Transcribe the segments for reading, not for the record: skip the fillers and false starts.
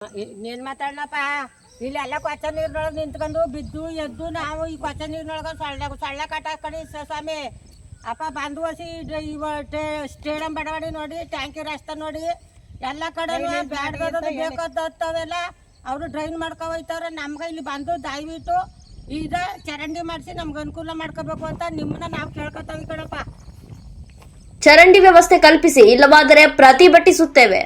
ನೀನ್ ಮಾತಾಡ್ಲಪ್ಪ ಇಲ್ಲೆಲ್ಲ ಕೊಚ್ಚ ನೀರಿನೊಳಗೆ ನಿಂತ್ಕೊಂಡು ಬಿದ್ದು ಎದ್ದು ನಾವು ಈ ಕೊಚ್ಚ ನೀರಿನೊಳಗೆ ಸಳ್ಳ ಕಟ್ಟಾಕಡಿ ಸ್ವಾಮಿ ಅಪ್ಪ ಬಂದು ಹಸಿ ಸ್ಟೇಡಿಯಂ ಬಡವಾಡಿ ನೋಡಿ ಟ್ಯಾಂಕಿ ರಸ್ತೆ ನೋಡಿ ಎಲ್ಲ ಕಡೆ ಬ್ಯಾಡ್ಗದ ಬೇಕಾದವೆಲ್ಲ ಅವರು ಡ್ರೈನ್ ಮಾಡ್ಕೊ ಹೋಯ್ತವ್ರೆ. ನಮ್ಗೆ ಇಲ್ಲಿ ಬಂದು ದಯವಿಟ್ಟು ಈಗ ಚರಂಡಿ ಮಾಡಿಸಿ ನಮ್ಗೆ ಅನುಕೂಲ ಮಾಡ್ಕೋಬೇಕು ಅಂತ ನಿಮ್ಮನ್ನ ನಾವು ಕೇಳ್ಕೊತಾವಿ ಕಣಪ್ಪ. ಚರಂಡಿ ವ್ಯವಸ್ಥೆ ಕಲ್ಪಿಸಿ, ಇಲ್ಲವಾದರೆ ಪ್ರತಿಭಟಿಸುತ್ತೇವೆ.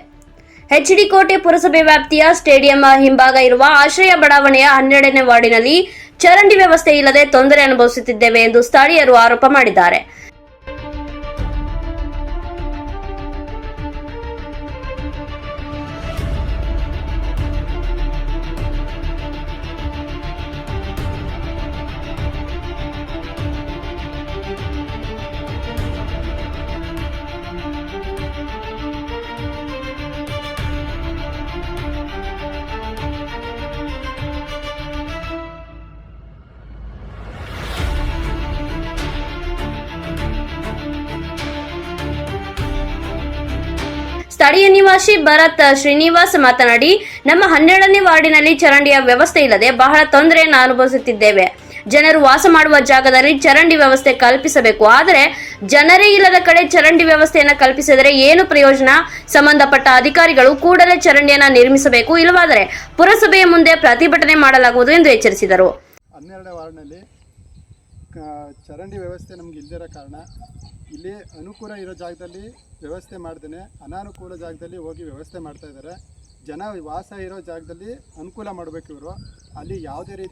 ಎಚ್ಡಿ ಕೋಟೆ ಪುರಸಭೆ ವ್ಯಾಪ್ತಿಯ ಸ್ಟೇಡಿಯಂ ಹಿಂಭಾಗ ಇರುವ ಆಶ್ರಯ ಬಡಾವಣೆಯ 12ನೇ ವಾರ್ಡಿನಲ್ಲಿ ಚರಂಡಿ ವ್ಯವಸ್ಥೆ ಇಲ್ಲದೆ ತೊಂದರೆ ಅನುಭವಿಸುತ್ತಿದ್ದೇವೆ ಎಂದು ಸ್ಥಳೀಯರು ಆರೋಪ ಮಾಡಿದ್ದಾರೆ. ಸ್ಥಳೀಯ ನಿವಾಸಿ ಭರತ್ ಶ್ರೀನಿವಾಸ್ ಮಾತನಾಡಿ, ನಮ್ಮ 12ನೇ ವಾರ್ಡಿನಲ್ಲಿ ಚರಂಡಿಯ ವ್ಯವಸ್ಥೆ ಇಲ್ಲದೆ ಬಹಳ ತೊಂದರೆಯನ್ನು ಅನುಭವಿಸುತ್ತಿದ್ದೇವೆ. ಜನರು ವಾಸ ಮಾಡುವ ಜಾಗದಲ್ಲಿ ಚರಂಡಿ ವ್ಯವಸ್ಥೆ ಕಲ್ಪಿಸಬೇಕು. ಆದರೆ ಜನರೇ ಇಲ್ಲದ ಕಡೆ ಚರಂಡಿ ವ್ಯವಸ್ಥೆಯನ್ನು ಕಲ್ಪಿಸಿದರೆ ಏನು ಪ್ರಯೋಜನ? ಸಂಬಂಧಪಟ್ಟ ಅಧಿಕಾರಿಗಳು ಕೂಡಲೇ ಚರಂಡಿಯನ್ನು ನಿರ್ಮಿಸಬೇಕು, ಇಲ್ಲವಾದರೆ ಪುರಸಭೆಯ ಮುಂದೆ ಪ್ರತಿಭಟನೆ ಮಾಡಲಾಗುವುದು ಎಂದು ಎಚ್ಚರಿಸಿದರು. 12ನೇ ವಾರ್ಡ್ನಲ್ಲಿ ಚರಂಡಿ ವ್ಯವಸ್ಥೆ ನಮ್ಗೆ ಇಲ್ದಿರೋ ಕಾರಣ ಇಲ್ಲಿ ಅನುಕೂಲ ಇರೋ ಜಾಗದಲ್ಲಿ ವ್ಯವಸ್ಥೆ ಮಾಡ್ದೇನೆ ಅನಾನುಕೂಲ ಜಾಗದಲ್ಲಿ ಹೋಗಿ ವ್ಯವಸ್ಥೆ ಮಾಡ್ತಾ ಇದ್ದಾರೆ. ಜನ ವಾಸ ಇರೋ ಜಾಗದಲ್ಲಿ ಅನುಕೂಲ ಮಾಡಬೇಕು ಇವರು. ಅಲ್ಲಿ ಯಾವುದೇ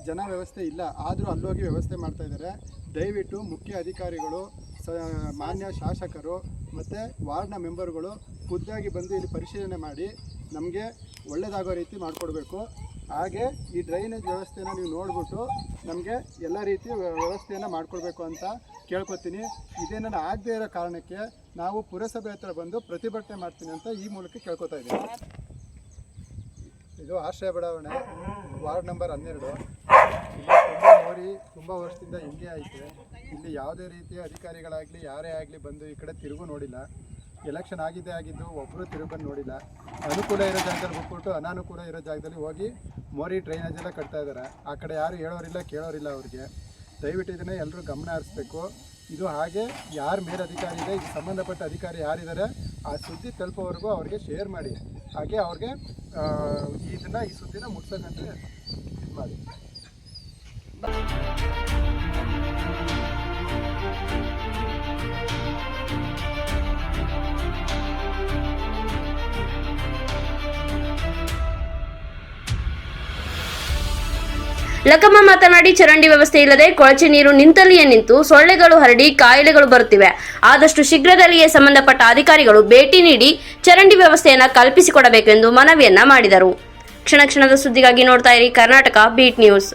ಜನ ವ್ಯವಸ್ಥೆ ಇಲ್ಲ, ಆದರೂ ಅಲ್ಲೋಗಿ ವ್ಯವಸ್ಥೆ ಮಾಡ್ತಾ ಇದ್ದಾರೆ. ದಯವಿಟ್ಟು ಮುಖ್ಯ ಅಧಿಕಾರಿಗಳು, ಮಾನ್ಯ ಶಾಸಕರು ಮತ್ತು ವಾರ್ಡ್ನ ಮೆಂಬರ್ಗಳು ಖುದ್ದಾಗಿ ಬಂದು ಇಲ್ಲಿ ಪರಿಶೀಲನೆ ಮಾಡಿ ನಮಗೆ ಒಳ್ಳೆಯದಾಗೋ ರೀತಿ ಮಾಡಿಕೊಡ್ಬೇಕು. ಹಾಗೆ ಈ ಡ್ರೈನೇಜ್ ವ್ಯವಸ್ಥೆನ ನೀವು ನೋಡಿಬಿಟ್ಟು ನಮಗೆ ಎಲ್ಲ ರೀತಿ ವ್ಯವಸ್ಥೆಯನ್ನು ಮಾಡಿಕೊಡ್ಬೇಕು ಅಂತ ಕೇಳ್ಕೊತೀನಿ. ಇದೇನಾದ್ರು ಆಗದೇ ಇರೋ ಕಾರಣಕ್ಕೆ ನಾವು ಪುರಸಭೆ ಹತ್ರ ಬಂದು ಪ್ರತಿಭಟನೆ ಮಾಡ್ತೀನಿ ಅಂತ ಈ ಮೂಲಕ ಕೇಳ್ಕೊತಾ ಇದ್ದೀನಿ. ಇದು ಆಶ್ರಯ ಬಡಾವಣೆ, ವಾರ್ಡ್ ನಂಬರ್ 12. ಇಲ್ಲಿ ತುಂಬ ವರ್ಷದಿಂದ ಹಿಂಗೆ ಐತೆ. ಇಲ್ಲಿ ಯಾವುದೇ ರೀತಿಯ ಅಧಿಕಾರಿಗಳಾಗಲಿ ಯಾರೇ ಆಗಲಿ ಬಂದು ಈ ಕಡೆ ತಿರುಗು ನೋಡಿಲ್ಲ. ಎಲೆಕ್ಷನ್ ಆಗಿದ್ದು ಒಬ್ಬರು ತಿರುಗನ್ನು ನೋಡಿಲ್ಲ. ಅನುಕೂಲ ಇರೋ ಜಾಗದಲ್ಲಿ ಬಿಟ್ಬಿಟ್ಟು ಅನಾನುಕೂಲ ಇರೋ ಜಾಗದಲ್ಲಿ ಹೋಗಿ ಮೋರಿ ಡ್ರೈನೇಜ್ ಎಲ್ಲ ಕಟ್ತಾ ಇದ್ದಾರೆ. ಆ ಕಡೆ ಯಾರು ಹೇಳೋರಿಲ್ಲ ಕೇಳೋರಿಲ್ಲ ಅವ್ರಿಗೆ. ದಯವಿಟ್ಟು ಇದನ್ನು ಎಲ್ಲರೂ ಗಮನ ಹರಿಸ್ಬೇಕು. ಇದು ಹಾಗೆ ಯಾರು ಮೇಲಧಿಕಾರಿ ಇದೆ, ಇದು ಸಂಬಂಧಪಟ್ಟ ಅಧಿಕಾರಿ ಯಾರಿದ್ದಾರೆ ಆ ಸುದ್ದಿ ತಲುಪೋವರೆಗೂ ಅವ್ರಿಗೆ ಶೇರ್ ಮಾಡಿ. ಹಾಗೆ ಅವ್ರಿಗೆ ಈ ಸುದ್ದಿನ ಮುಟ್ಸೋಕ್ಕಂತ ಇದು ಮಾಡಿ. ಲಕ್ಕಮ್ಮ ಮಾತನಾಡಿ, ಚರಂಡಿ ವ್ಯವಸ್ಥೆ ಇಲ್ಲದೆ ಕೊಳಚೆ ನೀರು ನಿಂತಲ್ಲಿಯೇ ನಿಂತು ಸೊಳ್ಳೆಗಳು ಹರಡಿ ಕಾಯಿಲೆಗಳು ಬರುತ್ತಿವೆ. ಆದಷ್ಟು ಶೀಘ್ರದಲ್ಲಿಯೇ ಸಂಬಂಧಪಟ್ಟ ಅಧಿಕಾರಿಗಳು ಭೇಟಿ ನೀಡಿ ಚರಂಡಿ ವ್ಯವಸ್ಥೆಯನ್ನು ಕಲ್ಪಿಸಿಕೊಡಬೇಕೆಂದು ಮನವಿಯನ್ನ ಮಾಡಿದರು. ಕ್ಷಣ ಕ್ಷಣದ ಸುದ್ದಿಗಾಗಿ ನೋಡ್ತಾ ಇರಿ ಕರ್ನಾಟಕ ಬೀಟ್ ನ್ಯೂಸ್.